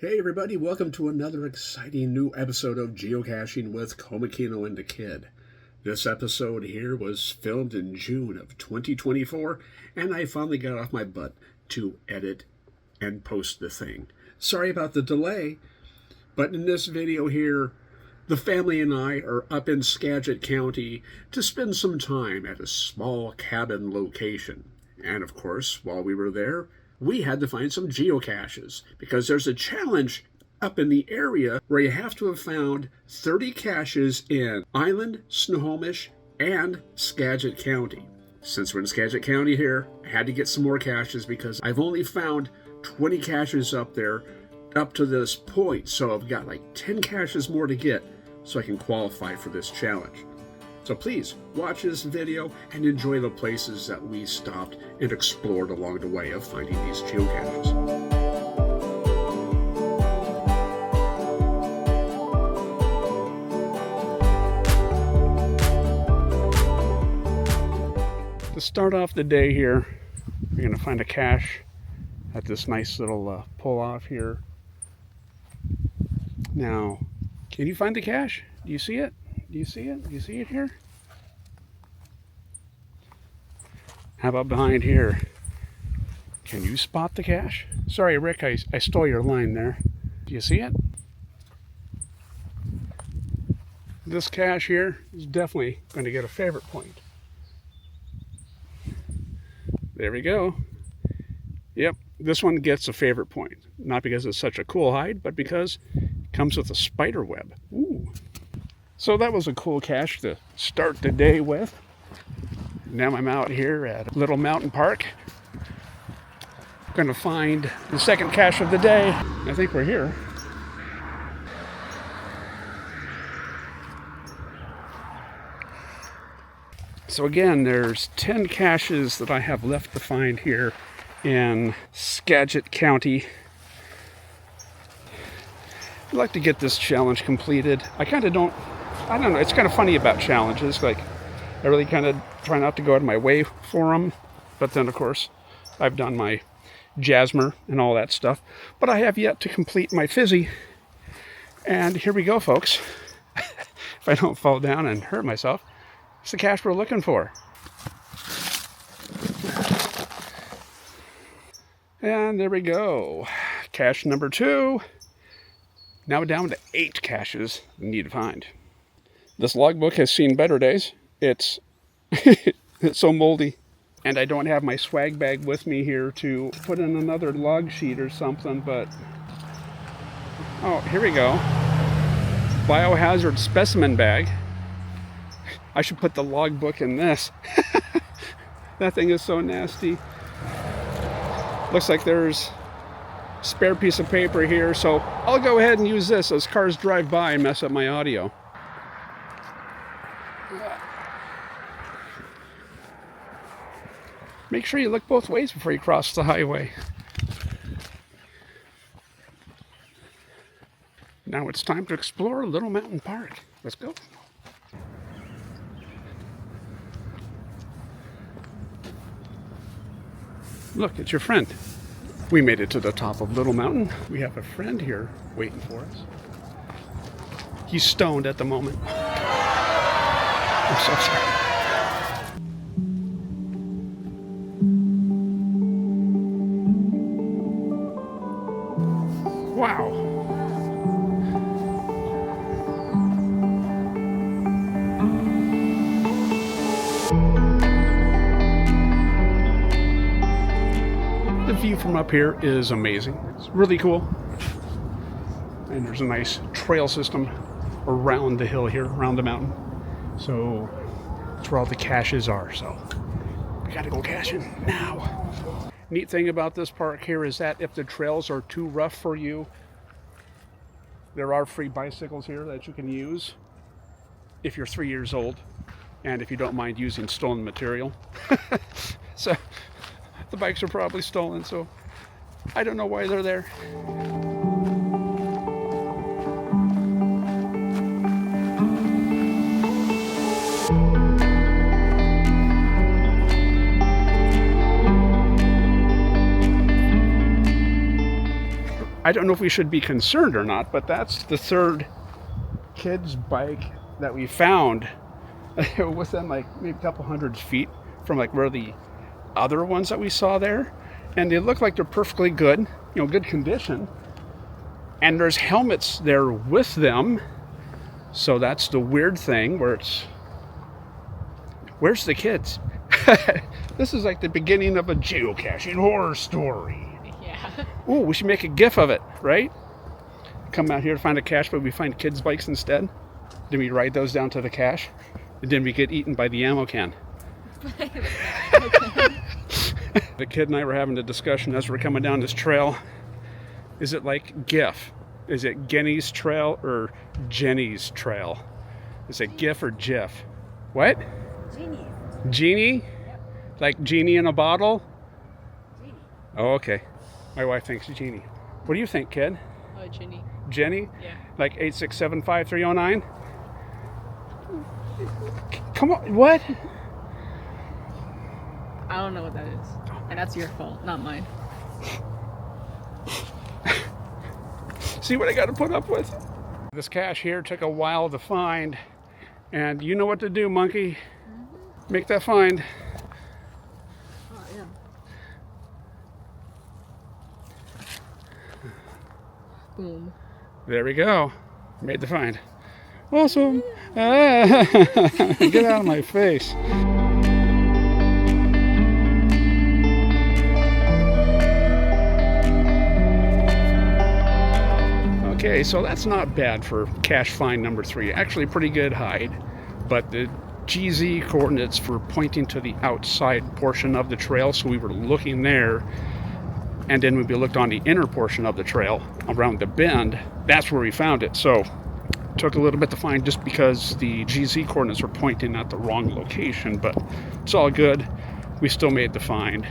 Hey everybody, welcome to another exciting new episode of Geocaching with Komikino and the Kid. This episode here was filmed in June of 2024, and I finally got off my butt to edit and post the thing. Sorry about the delay, but in this video here, the family and I are up in Skagit County to spend some time at a small cabin location. And of course, while we were there, we had to find some geocaches because there's a challenge up in the area where you have to have found 30 caches in Island, Snohomish, and Skagit County. Since we're in Skagit County here, I had to get some more caches because I've only found 20 caches up there up to this point. So I've got like 10 caches more to get so I can qualify for this challenge. So please watch this video and enjoy the places that we stopped and explored along the way of finding these geocaches. To start off the day here, we're going to find a cache at this nice little pull-off here. Now, can you find the cache? Do you see it? Do you see it? Do you see it here? How about behind here? Can you spot the cache? Sorry, Rick, I stole your line there. Do you see it? This cache here is definitely going to get a favorite point. There we go. Yep, this one gets a favorite point. Not because it's such a cool hide, but because it comes with a spider web. Ooh. So that was a cool cache to start the day with. Now I'm out here at Little Mountain Park. I'm going to find the second cache of the day. I think we're here. So again, there's 10 caches that I have left to find here in Skagit County. I'd like to get this challenge completed. I don't know, it's kind of funny about challenges. Like, I really kind of try not to go out of my way for them. But then, of course, I've done my Jasmer and all that stuff. But I have yet to complete my Fenzy. And here we go, folks. If I don't fall down and hurt myself, it's the cache we're looking for. And there we go. Cache number 2. Now we're down to 8 caches we need to find. This logbook has seen better days. It's it's so moldy. And I don't have my swag bag with me here to put in another log sheet or something, but... Oh, here we go. Biohazard specimen bag. I should put the logbook in this. That thing is so nasty. Looks like there's a spare piece of paper here, so I'll go ahead and use this as cars drive by and mess up my audio. Make sure you look both ways before you cross the highway. Now it's time to explore Little Mountain Park. Let's go. Look, it's your friend. We made it to the top of Little Mountain. We have a friend here waiting for us. He's stoned at the moment. I'm so sorry. Wow. The view from up here is amazing. It's really cool. And there's a nice trail system around the hill here, around the mountain. So that's where all the caches are. So we gotta go caching now. Neat thing about this park here is that if the trails are too rough for you, there are free bicycles here that you can use if you're 3 years old and if you don't mind using stolen material. So the bikes are probably stolen, so I don't know why they're there. I don't know if we should be concerned or not, but that's the third kid's bike that we found within like maybe a couple hundred feet from like where the other ones that we saw there. And they look like they're perfectly good, you know, good condition. And there's helmets there with them. So that's the weird thing where it's, where's the kids? This is like the beginning of a geocaching horror story. Yeah. Oh, we should make a GIF of it, right? Come out here to find a cache, but we find kids' bikes instead. Then we ride those down to the cache, and then we get eaten by the ammo can. The kid and I were having a discussion as we're coming down this trail. Is it like GIF? Is it Genny's Trail or Jenny's Trail? Is it GIF or JIF? What? Genie. Genie? Yep. Like genie in a bottle? Genie. Oh, okay. My wife thinks genie. What do you think, kid? Oh, Genie. Jenny? Yeah. Like 8675309? Come on, what? I don't know what that is. And that's your fault, not mine. See what I got to put up with? This cache here took a while to find, and you know what to do, monkey. Mm-hmm. Make that find. Oh, yeah. Boom. There we go. Made the find. Awesome. Ah, get out of my face. Okay, so that's not bad for cache find number 3. Actually pretty good hide, but the GZ coordinates for pointing to the outside portion of the trail, so we were looking there, and then when we looked on the inner portion of the trail around the bend, that's where we found it. So it took a little bit to find just because the GZ coordinates were pointing at the wrong location, but it's all good. We still made the find.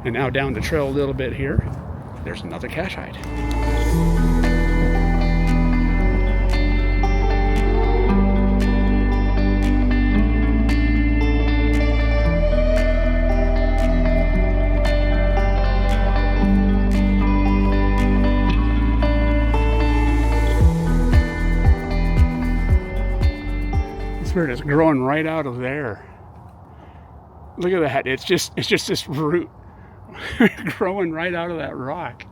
And now down the trail a little bit here, there's another cache hide. It's growing right out of there. Look at that. It's just this root growing right out of that rock.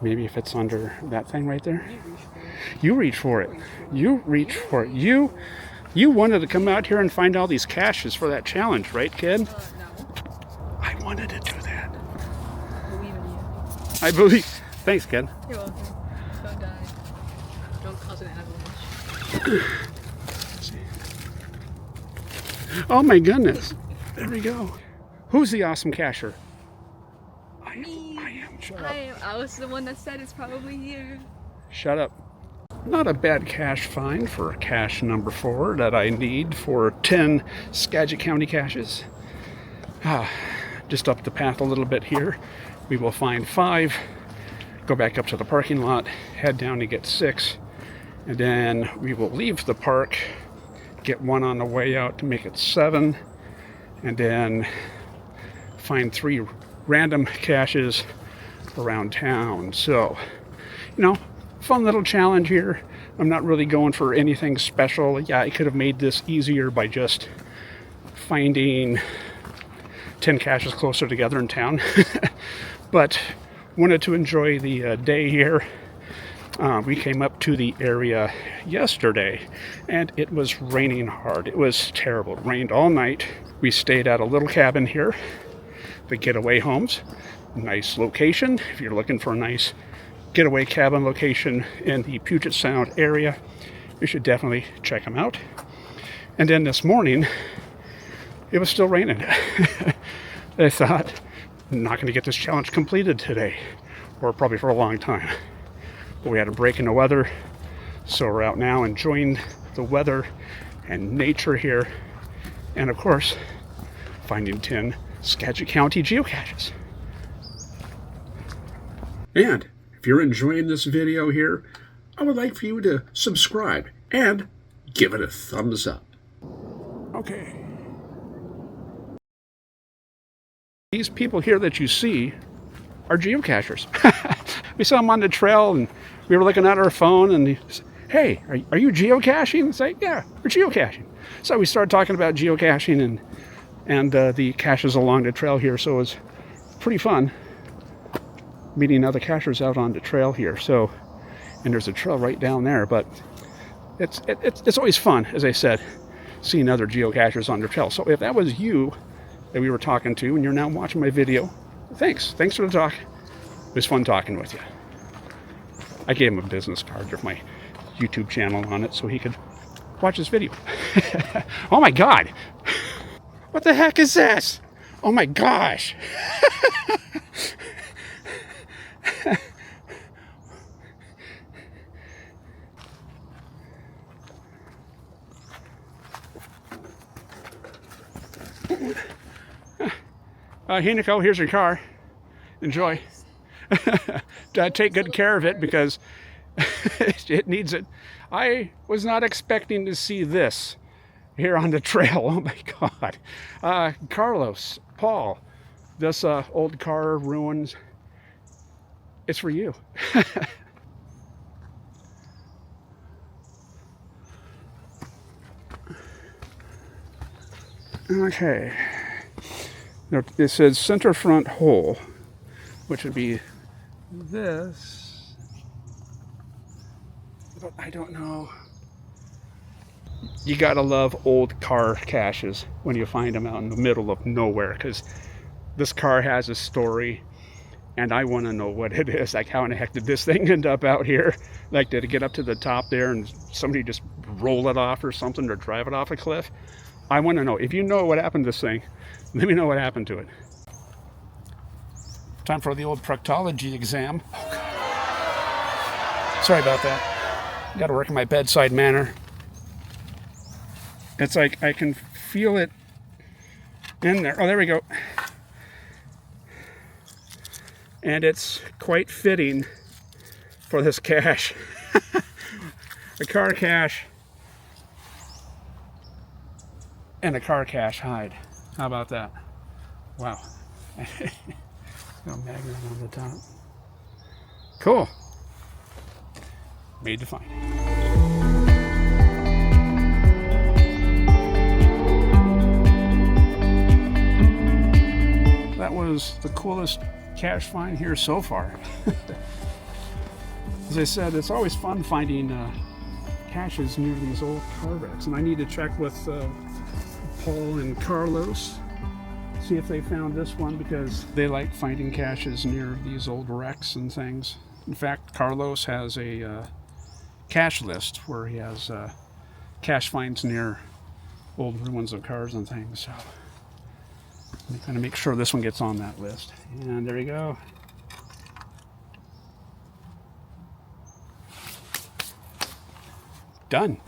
Maybe if it's under that thing right there. You reach for it. You reach for it. You wanted to come out here and find all these caches for that challenge, right, kid? No. I wanted to do that. Believe in you. I believe. Thanks, kid. You're welcome. Don't die. Don't cause an avalanche. Oh my goodness. There we go. Who's the awesome cacher? Me. I am. Shut up. I was the one that said it's probably you. Shut up. Not a bad cache find for cache number 4 that I need for 10 Skagit County caches. Just up the path a little bit here, we will find 5. Go back up to the parking lot, head down to get 6, and then we will leave the park, get 1 on the way out to make it 7, and then find 3 random caches around town. So, you know, fun little challenge here. I'm not really going for anything special. Yeah, I could have made this easier by just finding 10 caches closer together in town. But wanted to enjoy the day here. We came up to the area yesterday and it was raining hard. It was terrible. It rained all night. We stayed at a little cabin here, the Getaway Homes. Nice location. If you're looking for a nice getaway cabin location in the Puget Sound area, you should definitely check them out. And then this morning, it was still raining. I thought, I'm not going to get this challenge completed today, or probably for a long time. But we had a break in the weather, so we're out now enjoying the weather and nature here, and of course, finding 10 Skagit County geocaches. And if you're enjoying this video here, I would like for you to subscribe and give it a thumbs up. Okay. These people here that you see are geocachers. We saw them on the trail and we were looking at our phone and he said, hey, are you geocaching? And say, yeah, we're geocaching. So we started talking about geocaching and the caches along the trail here. So it was pretty fun meeting other cachers out on the trail here. So, and there's a trail right down there, but it's always fun, as I said, seeing other geocachers on the trail. So if that was you that we were talking to and you're now watching my video, thanks for the talk. It was fun talking with you. I gave him a business card with my YouTube channel on it so he could watch this video. Oh my God. What the heck is this? Oh my gosh. Hey Nicole, here's your car. Enjoy. Take good care of it because it needs it. I was not expecting to see this here on the trail. Oh my God. Carlos, Paul, this old car ruins. It's for you. Okay. It says center front hole, which would be this, but I don't know. You gotta love old car caches when you find them out in the middle of nowhere, because this car has a story and I want to know what it is. Like, how in the heck did this thing end up out here? Like, did it get up to the top there and somebody just roll it off or something, or drive it off a cliff? I want to know. If you know what happened to this thing, let me know what happened to it. Time for the old proctology exam. Oh, God. Sorry about that. Got to work in my bedside manner. It's like I can feel it in there. Oh, there we go. And it's quite fitting for this cache. A car cache and a car cache hide. How about that? Wow. No magnet on the top. Cool. Made to find. That was the coolest cache find here so far. As I said, it's always fun finding caches near these old car wrecks, and I need to check with Paul and Carlos, see if they found this one, because they like finding caches near these old wrecks and things. In fact, Carlos has a cache list where he has cache finds near old ruins of cars and things. So I'm going to make sure this one gets on that list. And there you go. Done.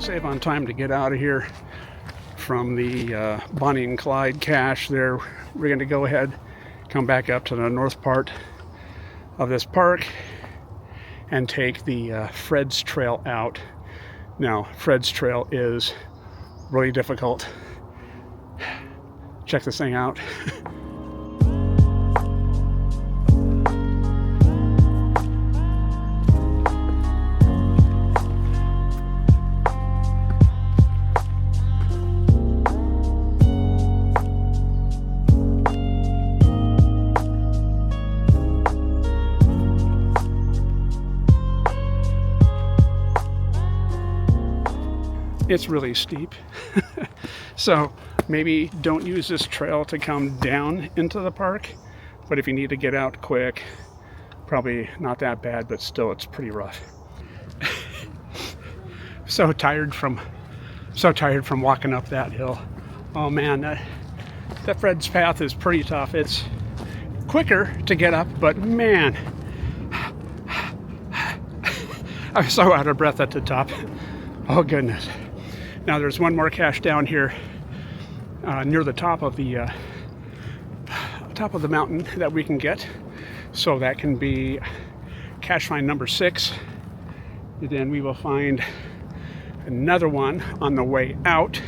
Save on time to get out of here from the Bonnie and Clyde cache there. We're going to go ahead, come back up to the north part of this park and take the Fred's Trail out. Now, Fred's Trail is really difficult. Check this thing out. It's really steep. So maybe don't use this trail to come down into the park, but if you need to get out quick, probably not that bad, but still it's pretty rough. so tired from walking up that hill. Oh man, that Fred's path is pretty tough. It's quicker to get up, but man, I was so out of breath at the top. Oh goodness. Now there's one more cache down here near the top of the mountain that we can get. So that can be cache find number 6. And then we will find another one on the way out,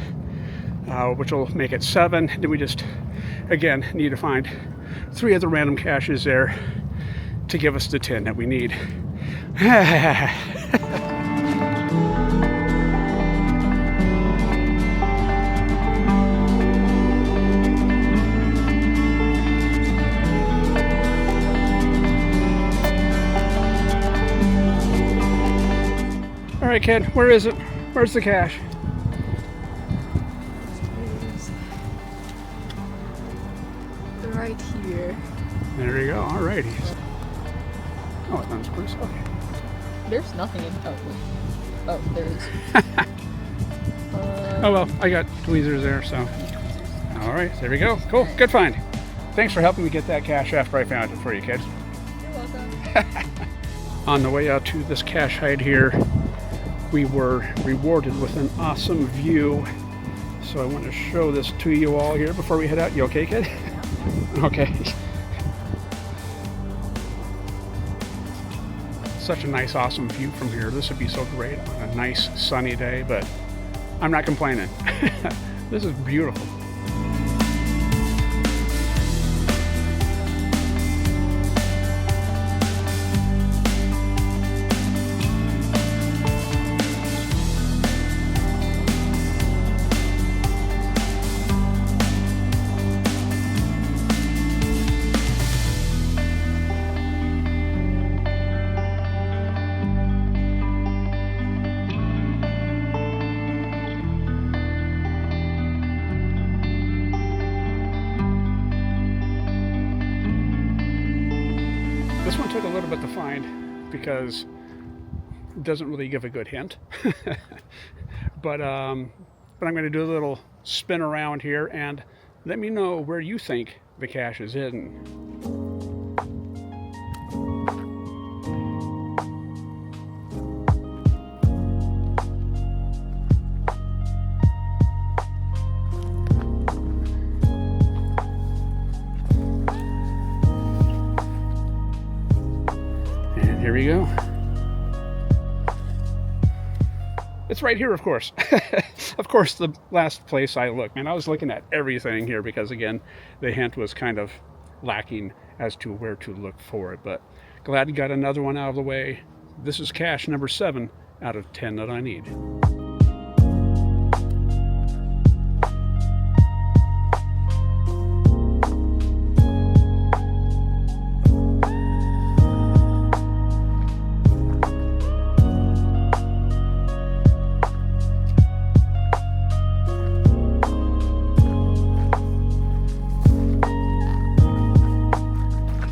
which will make it 7. Then we just, again, need to find 3 other random caches there to give us the 10 that we need. All right, kid, where is it? Where's the cache? It's right here. There you go. All righty. Oh, it sounds close. Okay. There's nothing in. Oh, there is. Oh well, I got tweezers there, so. All right, there we go. Cool, good find. Thanks for helping me get that cache after I found it for you, kid. You're welcome. On the way out to this cache hide here, we were rewarded with an awesome view. So I want to show this to you all here before we head out. You okay, kid? Okay. Such a nice, awesome view from here. This would be so great on a nice sunny day, but I'm not complaining. This is beautiful. This one took a little bit to find because it doesn't really give a good hint. but I'm going to do a little spin around here and let me know where you think the cache is hidden. Here we go. It's right here, of course. Of course, the last place I looked. Man, I was looking at everything here because, again, the hint was kind of lacking as to where to look for it. But glad you got another one out of the way. This is cache number 7 out of 10 that I need.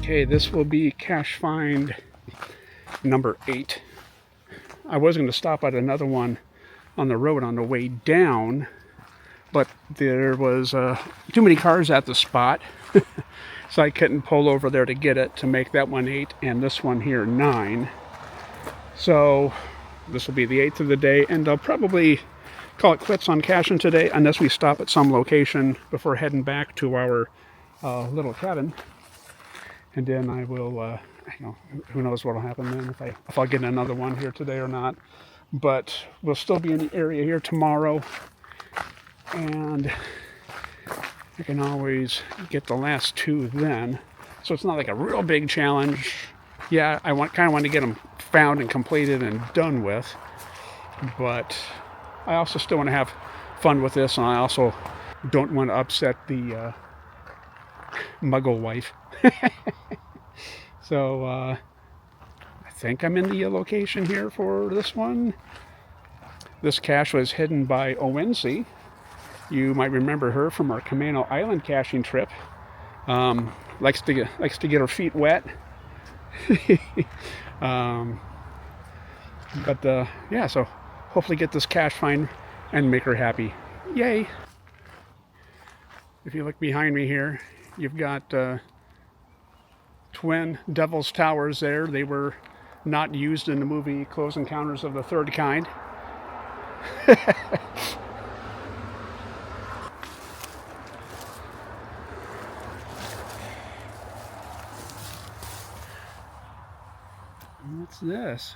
Okay, this will be cache find number 8. I was going to stop at another one on the road on the way down, but there was too many cars at the spot, so I couldn't pull over there to get it to make that one 8 and this one here 9. So this will be the 8th of the day, and I'll probably call it quits on caching today unless we stop at some location before heading back to our little cabin. And then I will, who knows what will happen then, if I'll get another one here today or not. But we'll still be in the area here tomorrow. And you can always get the last 2 then. So it's not like a real big challenge. Yeah, I kind of want to get them found and completed and done with. But I also still want to have fun with this. And I also don't want to upset the muggle wife. So I think I'm in the location here for this one. This cache was hidden by Fenzy. You might remember her from our Komikino Island caching trip. Likes to get her feet wet. Yeah, so hopefully get this cache find and make her happy. Yay! If you look behind me here, you've got twin Devil's Towers there. They were not used in the movie Close Encounters of the Third Kind. What's this?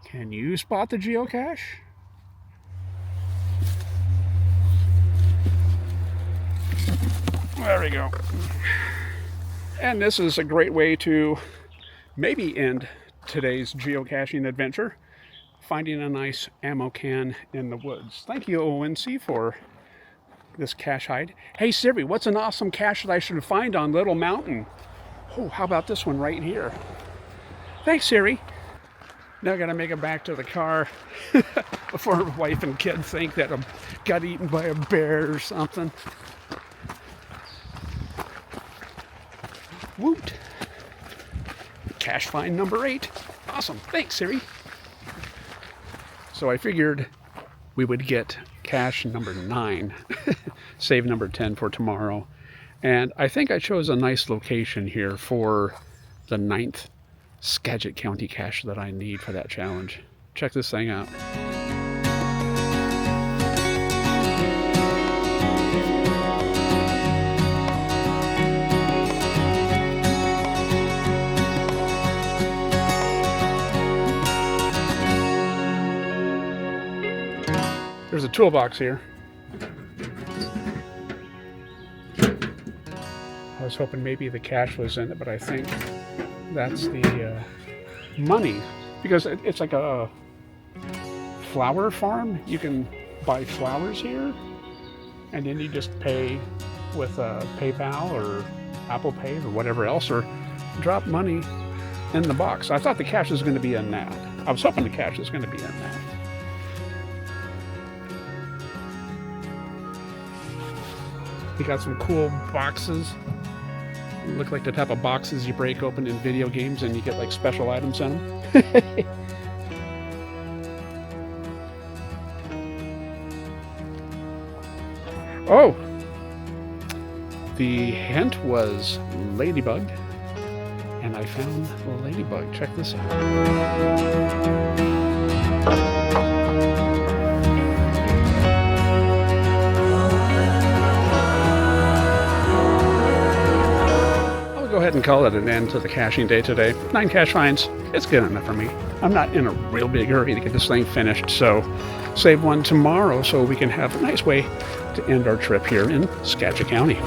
Can you spot the geocache? There we go. And this is a great way to maybe end today's geocaching adventure, finding a nice ammo can in the woods. Thank you, ONC, for this cache hide. Hey Siri, what's an awesome cache that I should find on Little Mountain? Oh, how about this one right here? Thanks, Siri. Now I gotta make it back to the car before wife and kid think that I got eaten by a bear or something. Woot! Cache find number 8. Awesome. Thanks, Siri. So I figured we would get cache number 9, save number 10 for tomorrow. And I think I chose a nice location here for the 9th Skagit County cache that I need for that challenge. Check this thing out. There's a toolbox here. I was hoping maybe the cache was in it, but I think that's the money, because it's like a flower farm. You can buy flowers here, and then you just pay with PayPal or Apple Pay or whatever else, or drop money in the box. I thought the cache was going to be in that. I was hoping the cache was going to be in that. You got some cool boxes. Look like the type of boxes you break open in video games and you get like special items in them. Oh! The hint was ladybug, and I found the ladybug. Check this out. Go ahead and call it an end to the caching day today. 9 cache finds, it's good enough for me. I'm not in a real big hurry to get this thing finished, so save one tomorrow so we can have a nice way to end our trip here in Skagit County.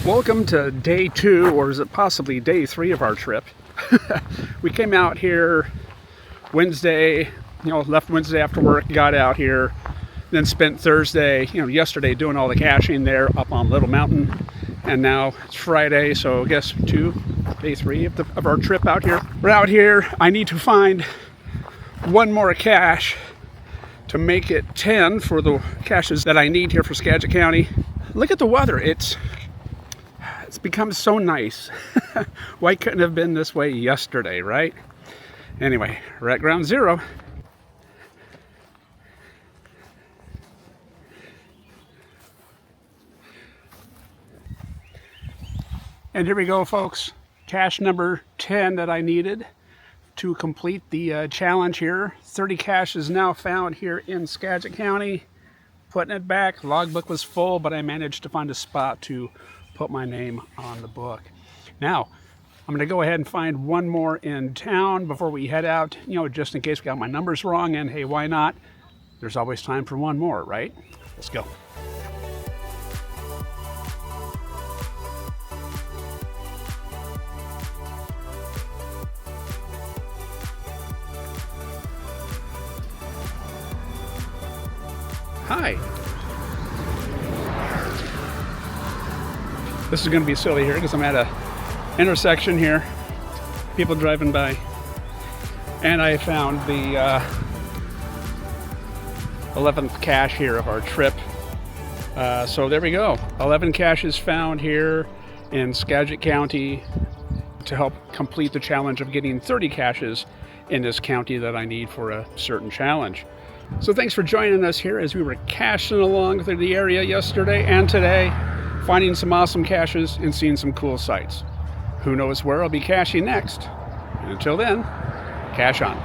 Welcome to day 2, or is it possibly day 3 of our trip. We came out here Wednesday, left Wednesday after work, got out here, then spent Thursday, yesterday doing all the caching there up on Little Mountain. And now it's Friday, so I guess day 3 of our trip out here. We're out here. I need to find one more cache to make it 10 for the caches that I need here for Skagit County. Look at the weather. It's become so nice. Why couldn't it have been this way yesterday, right? Anyway, we're at ground zero. And here we go, folks. Cache number 10 that I needed to complete the challenge here. 30 caches now found here in Skagit County. Putting it back. Logbook was full, but I managed to find a spot to put my name on the book. Now, I'm going to go ahead and find one more in town before we head out, just in case we got my numbers wrong. And hey, why not? There's always time for one more, right? Let's go. Hi. This is going to be silly here because I'm at a intersection here. People driving by. And I found the 11th cache here of our trip. So there we go. 11 caches found here in Skagit County to help complete the challenge of getting 30 caches in this county that I need for a certain challenge. So thanks for joining us here as we were caching along through the area yesterday and today, finding some awesome caches and seeing some cool sights. Who knows where I'll be caching next? And until then, cache on.